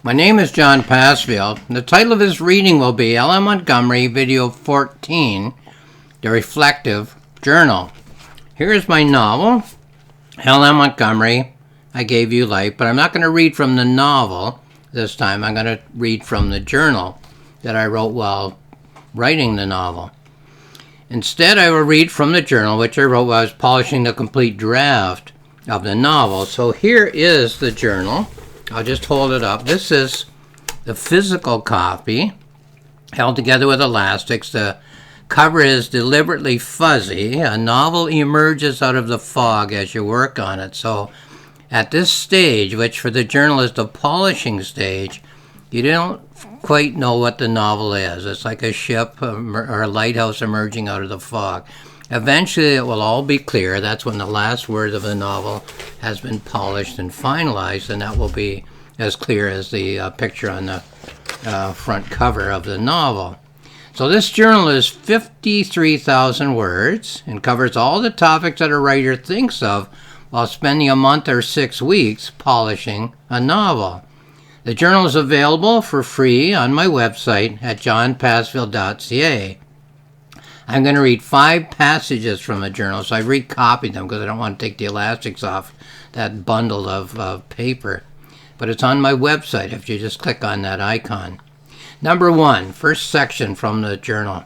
My name is John Passfield. The title of this reading will be L.M. Montgomery, Video 14, The Reflective Journal. Here is my novel, L.M. Montgomery, I Gave You Life, but I'm not going to read from the novel this time. I'm going to read from the journal that I wrote while writing the novel. Instead, I will read from the journal, which I wrote while I was polishing the complete draft of the novel. So here is the journal. I'll just hold it up. This is the physical copy, held together with elastics. The cover is deliberately fuzzy. A novel emerges out of the fog as you work on it. So at this stage, which for the journal is the polishing stage, you don't quite know what the novel is. It's like a ship or a lighthouse emerging out of the fog. Eventually, it will all be clear. That's when the last word of the novel has been polished and finalized, and that will be as clear as the picture on the front cover of the novel. So this journal is 53,000 words and covers all the topics that a writer thinks of while spending a month or 6 weeks polishing a novel. The journal is available for free on my website at johnpassfield.ca. I'm going to read 5 passages from the journal, so I've recopied them because I don't want to take the elastics off that bundle of paper. But it's on my website if you just click on that icon. Number 1, first section from the journal.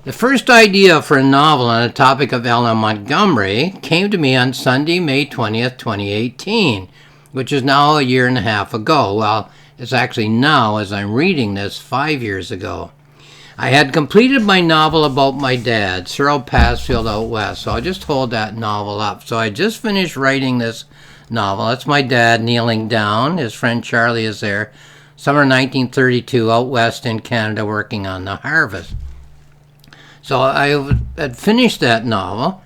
The first idea for a novel on the topic of L.M. Montgomery came to me on Sunday, May 20th, 2018, which is now a year and a half ago. Well, it's actually now, as I'm reading this, 5 years ago. I had completed my novel about my dad, Cyril Passfield out west, so I'll just hold that novel up. So I just finished writing this novel. That's my dad kneeling down. His friend Charlie is there. Summer 1932, out west in Canada, working on the harvest. So I had finished that novel.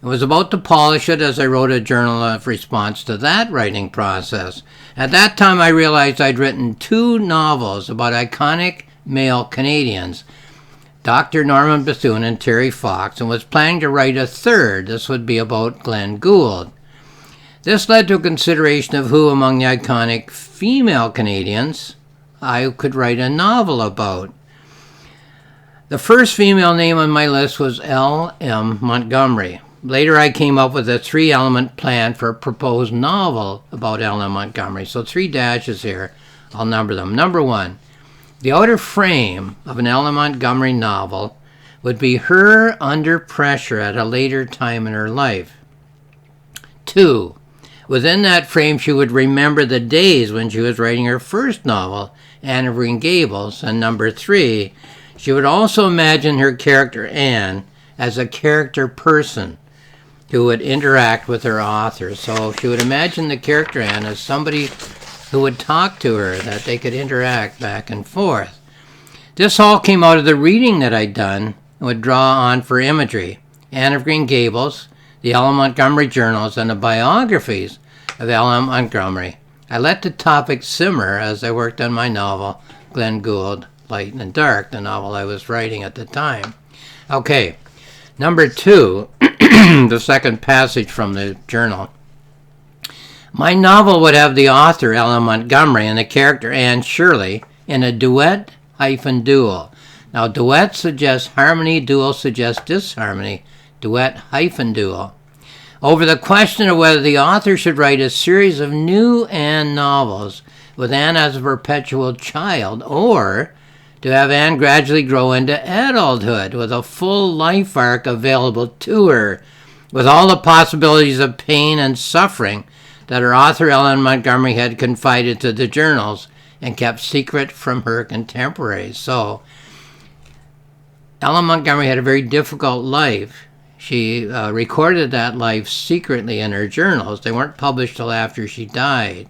I was about to polish it as I wrote a journal of response to that writing process. At that time, I realized I'd written 2 novels about iconic male Canadians, Dr. Norman Bethune and Terry Fox, and was planning to write a third. This would be about Glenn Gould. This led to a consideration of who among the iconic female Canadians I could write a novel about. The first female name on my list was L.M. Montgomery. Later, I came up with a 3-element plan for a proposed novel about L.M. Montgomery. So 3 dashes here. I'll number them. Number 1, the outer frame of an L.M. Montgomery novel would be her under pressure at a later time in her life. 2, within that frame, she would remember the days when she was writing her first novel, Anne of Green Gables. And number 3, she would also imagine her character Anne as a character person who would interact with her author. So she would imagine the character Anne as somebody who would talk to her, that they could interact back and forth. This all came out of the reading that I'd done and would draw on for imagery. Anne of Green Gables, the L.M. Montgomery journals, and the biographies of L.M. Montgomery. I let the topic simmer as I worked on my novel, Glenn Gould, Light and Dark, the novel I was writing at the time. Okay, number 2, the second passage from the journal. My novel would have the author, L.M. Montgomery, and the character Anne Shirley in a duet-duel. Now, duet suggests harmony, duel suggests disharmony. Duet-duel. Over the question of whether the author should write a series of new Anne novels with Anne as a perpetual child, or to have Anne gradually grow into adulthood with a full life arc available to her, with all the possibilities of pain and suffering that her author Ellen Montgomery had confided to the journals and kept secret from her contemporaries. So Ellen Montgomery had a very difficult life. She recorded that life secretly in her journals. They weren't published till after she died.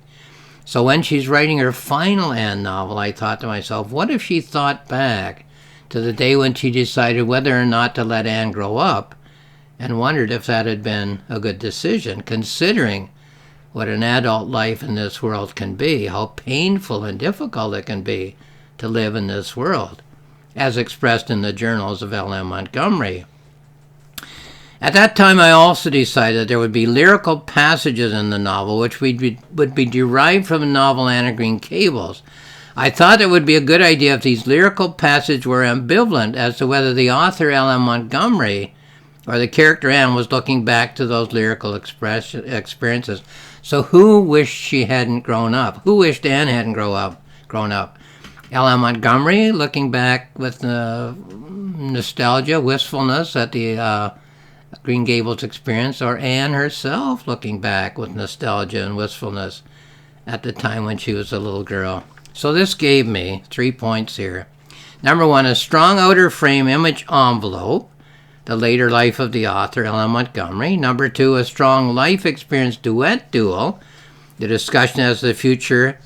So when she's writing her final Anne novel, I thought to myself, what if she thought back to the day when she decided whether or not to let Anne grow up, and wondered if that had been a good decision, considering what an adult life in this world can be, how painful and difficult it can be to live in this world, as expressed in the journals of L.M. Montgomery. At that time, I also decided there would be lyrical passages in the novel which would be derived from the novel Anne of Green Gables. I thought it would be a good idea if these lyrical passages were ambivalent as to whether the author, L.M. Montgomery, or the character Anne was looking back to those lyrical experiences. So who wished she hadn't grown up? Who wished Anne hadn't grown up? L.M. Montgomery, looking back with nostalgia, wistfulness at the Green Gables experience, or Anne herself looking back with nostalgia and wistfulness at the time when she was a little girl. So this gave me 3 points here. Number 1, a strong outer frame image envelope, the later life of the author, L.M. Montgomery. Number 2, a strong life experience duet duel, the discussion as to the future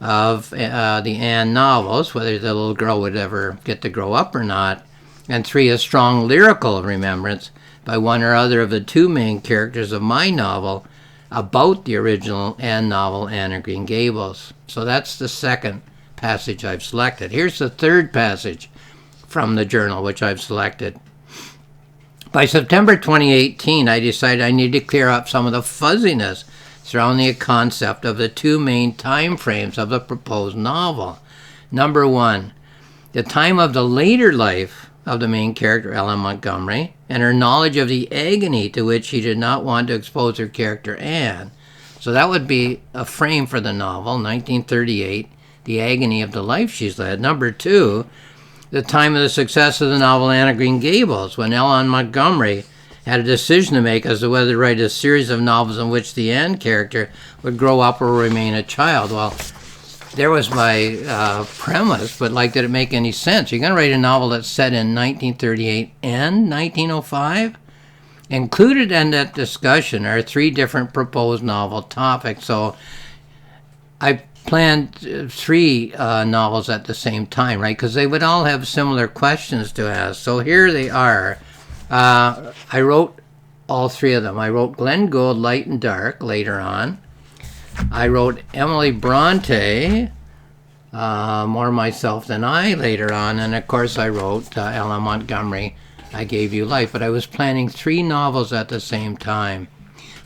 of the Anne novels, whether the little girl would ever get to grow up or not. And 3, a strong lyrical remembrance by one or other of the 2 main characters of my novel about the original Anne novel, Anne of Green Gables. So that's the second passage I've selected. Here's the third passage from the journal which I've selected. By September 2018, I decided I needed to clear up some of the fuzziness surrounding the concept of the 2 main time frames of the proposed novel. Number 1, the time of the later life of the main character, L.M. Montgomery, and her knowledge of the agony to which she did not want to expose her character Anne. So that would be a frame for the novel, 1938, the agony of the life she's led. Number 2, the time of the success of the novel Anne of Green Gables, when L.M. Montgomery had a decision to make as to whether to write a series of novels in which the Anne character would grow up or remain a child. Well, there was my premise, but did it make any sense? You're going to write a novel that's set in 1938 and 1905? Included in that discussion are 3 different proposed novel topics. So I planned 3 novels at the same time, right? Because they would all have similar questions to ask. So here they are. I wrote all 3 of them. I wrote Glenn Gould, Light and Dark, later on. I wrote Emily Bronte, More Myself Than I, later on. And of course I wrote L.M. Montgomery, I Gave You Life. But I was planning 3 novels at the same time.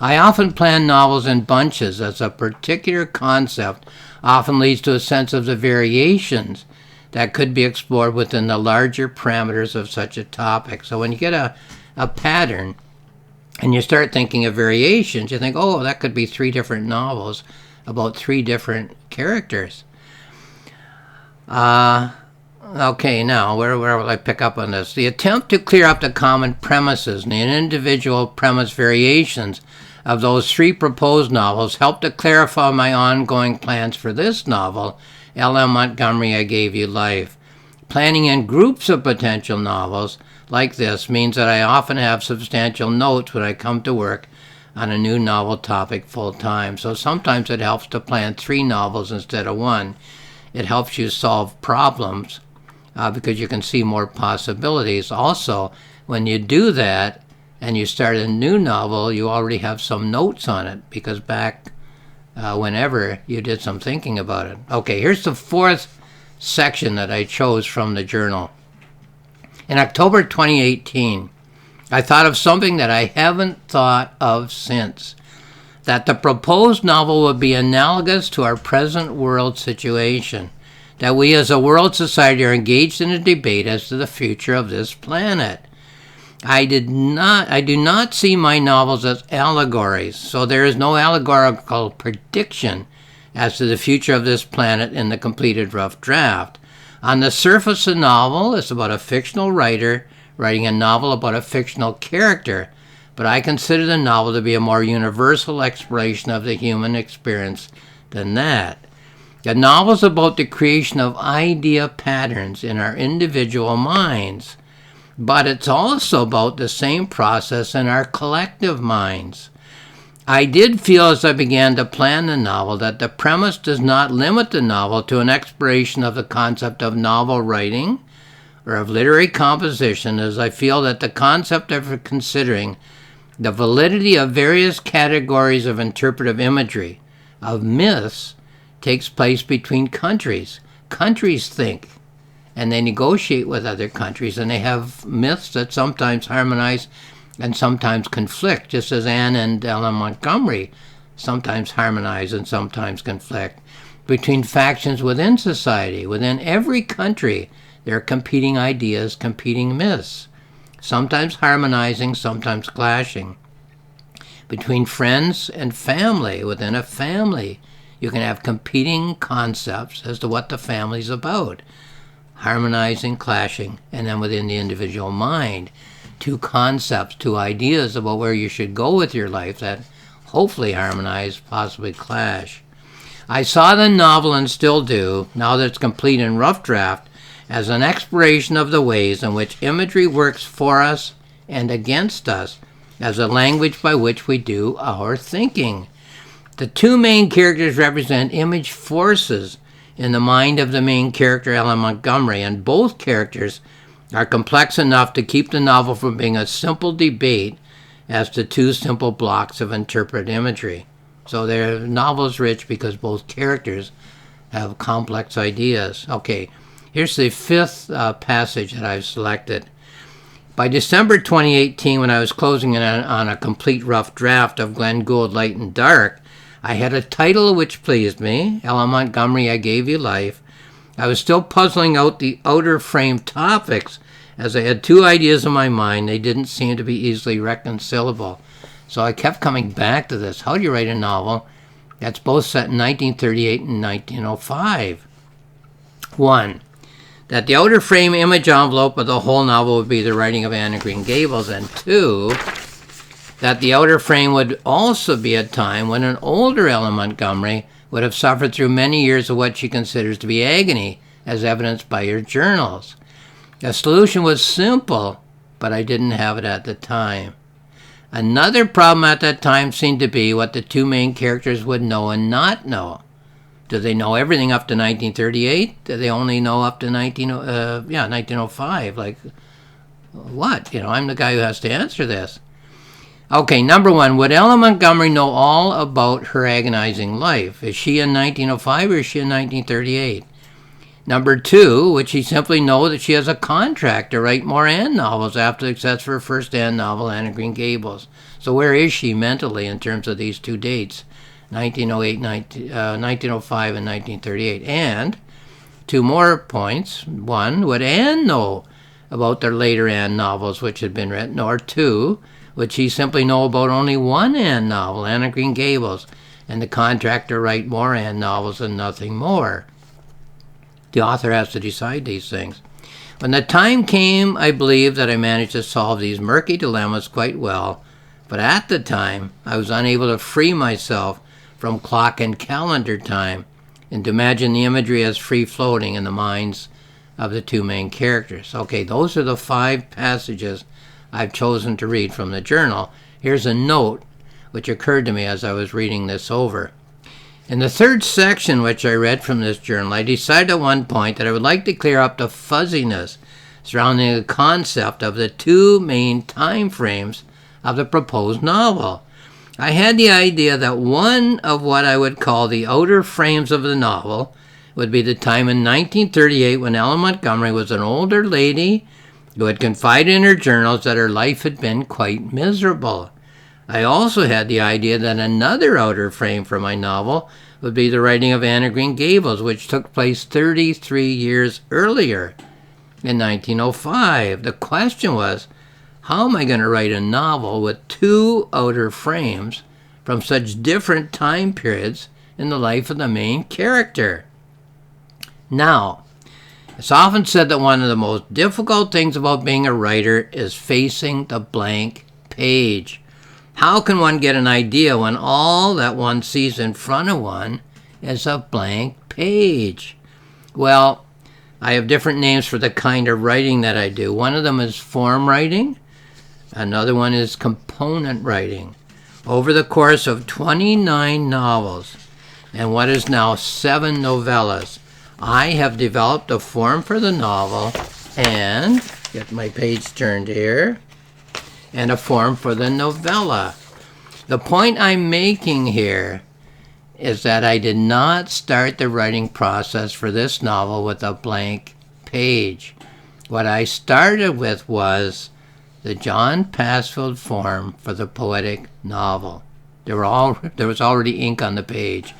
I often plan novels in bunches, as a particular concept often leads to a sense of the variations that could be explored within the larger parameters of such a topic. So when you get a pattern and you start thinking of variations, you think, oh, that could be 3 different novels about 3 different characters. Okay, now, where will I pick up on this? The attempt to clear up the common premises and the individual premise variations of those 3 proposed novels helped to clarify my ongoing plans for this novel, L.M. Montgomery, I Gave You Life. Planning in groups of potential novels like this means that I often have substantial notes when I come to work on a new novel topic full time. So sometimes it helps to plan 3 novels instead of 1. It helps you solve problems because you can see more possibilities. Also, when you do that and you start a new novel, you already have some notes on it because back whenever you did some thinking about it. Okay, here's the 4th section that I chose from the journal. In October 2018, I thought of something that I haven't thought of since, that the proposed novel would be analogous to our present world situation, that we as a world society are engaged in a debate as to the future of this planet. I do not see my novels as allegories, so there is no allegorical prediction as to the future of this planet in the completed rough draft. On the surface, the novel is about a fictional writer writing a novel about a fictional character, but I consider the novel to be a more universal exploration of the human experience than that. The novel is about the creation of idea patterns in our individual minds, but it's also about the same process in our collective minds. I did feel as I began to plan the novel that the premise does not limit the novel to an exploration of the concept of novel writing or of literary composition, as I feel that the concept of considering the validity of various categories of interpretive imagery, of myths, takes place between countries. Countries think, and they negotiate with other countries, and they have myths that sometimes harmonize and sometimes conflict, just as Anne and Ellen Montgomery sometimes harmonize and sometimes conflict. Between factions within society, within every country, there are competing ideas, competing myths, sometimes harmonizing, sometimes clashing. Between friends and family, within a family, you can have competing concepts as to what the family's about, harmonizing, clashing, and then within the individual mind, two concepts, two ideas about where you should go with your life that hopefully harmonize, possibly clash. I saw the novel, and still do, now that it's complete in rough draft, as an exploration of the ways in which imagery works for us and against us, as a language by which we do our thinking. The two main characters represent image forces in the mind of the main character, Ellen Montgomery, and both characters are complex enough to keep the novel from being a simple debate as to two simple blocks of interpreted imagery. So the novel is rich because both characters have complex ideas. Okay, here's the fifth passage that I've selected. By December 2018, when I was closing in on a complete rough draft of Glenn Gould, Light and Dark, I had a title which pleased me, Ellen Montgomery, I Gave You Life. I was still puzzling out the outer frame topics as I had two ideas in my mind. They didn't seem to be easily reconcilable. So I kept coming back to this. How do you write a novel that's both set in 1938 and 1905? 1. That the outer frame image envelope of the whole novel would be the writing of Anne of Green Gables, and 2, that the outer frame would also be a time when an older Ellen Montgomery would have suffered through many years of what she considers to be agony, as evidenced by her journals. The solution was simple, but I didn't have it at the time. Another problem at that time seemed to be what the two main characters would know and not know. Do they know everything up to 1938? Do they only know up to 1905? Like, what? I'm the guy who has to answer this. Okay, number 1, would Ellen Montgomery know all about her agonizing life? Is she in 1905 or is she in 1938? Number 2, would she simply know that she has a contract to write more Anne novels after the success of her first Anne novel, Anne of Green Gables? So where is she mentally in terms of these two dates? 1905 and 1938. And 2 more points. 1, would Anne know about their later Anne novels which had been written? Or 2, would she simply know about only one Anne novel, Anne of Green Gables, and the contract to write more Anne novels and nothing more? The author has to decide these things. When the time came, I believe that I managed to solve these murky dilemmas quite well, but at the time, I was unable to free myself from clock and calendar time and to imagine the imagery as free-floating in the minds of the two main characters. Okay, those are the 5 passages I've chosen to read from the journal. Here's a note which occurred to me as I was reading this over. In the 3rd section which I read from this journal, I decided at one point that I would like to clear up the fuzziness surrounding the concept of the 2 main time frames of the proposed novel. I had the idea that one of what I would call the outer frames of the novel would be the time in 1938 when Ellen Montgomery was an older lady who had confided in her journals that her life had been quite miserable. I also had the idea that another outer frame for my novel would be the writing of Anne of Green Gables, which took place 33 years earlier, in 1905. The question was, how am I going to write a novel with 2 outer frames from such different time periods in the life of the main character? Now, it's often said that one of the most difficult things about being a writer is facing the blank page. How can one get an idea when all that one sees in front of one is a blank page? Well, I have different names for the kind of writing that I do. One of them is form writing. Another one is component writing. Over the course of 29 novels and what is now 7 novellas, I have developed a form for the novel and, get my page turned here, and a form for the novella. The point I'm making here is that I did not start the writing process for this novel with a blank page. What I started with was the John Passfield form for the poetic novel. There was already ink on the page.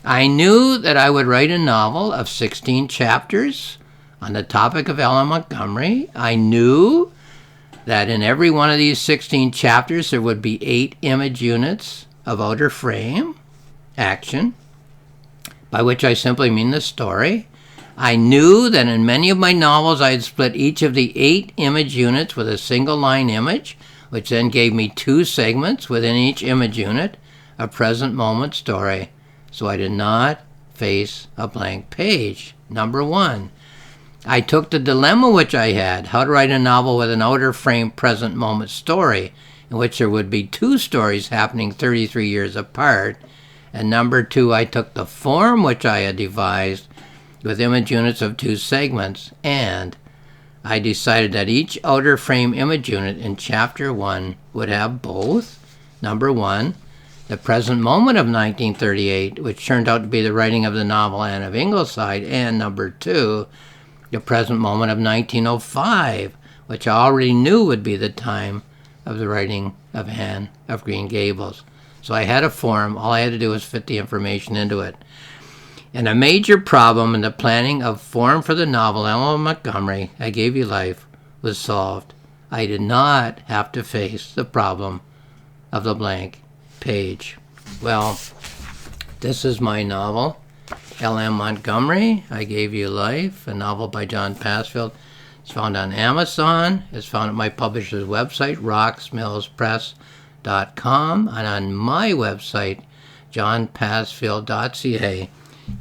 I knew that I would write a novel of 16 chapters on the topic of L.M. Montgomery. I knew that in every one of these 16 chapters there would be 8 image units of outer frame action, by which I simply mean the story. I knew that in many of my novels I had split each of the 8 image units with a single line image, which then gave me 2 segments within each image unit, a present moment story. So I did not face a blank page. Number 1. I took the dilemma which I had, how to write a novel with an outer frame present moment story, in which there would be 2 stories happening 33 years apart. And number 2, I took the form which I had devised with image units of 2 segments, and I decided that each outer frame image unit in chapter 1 would have both. Number 1, the present moment of 1938, which turned out to be the writing of the novel Anne of Ingleside, and number 2, the present moment of 1905, which I already knew would be the time of the writing of Anne of Green Gables. So I had a form. All I had to do was fit the information into it. And a major problem in the planning of form for the novel L.M. Montgomery, I Gave You Life, was solved. I did not have to face the problem of the blank page. Well, this is my novel, L.M. Montgomery, I Gave You Life, a novel by John Passfield. It's found on Amazon. It's found at my publisher's website, roxmillspress.com, and on my website, johnpassfield.ca.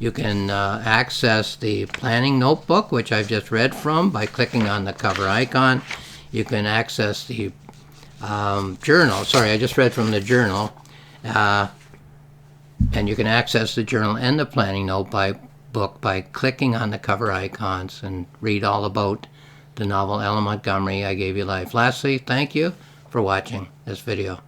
You can access the planning notebook, which I've just read from, by clicking on the cover icon. You can access the journal. Sorry, I just read from the journal. And you can access the journal and the planning notebook by clicking on the cover icons and read all about the novel L.M. Montgomery, I Gave You Life. Lastly, thank you for watching this video.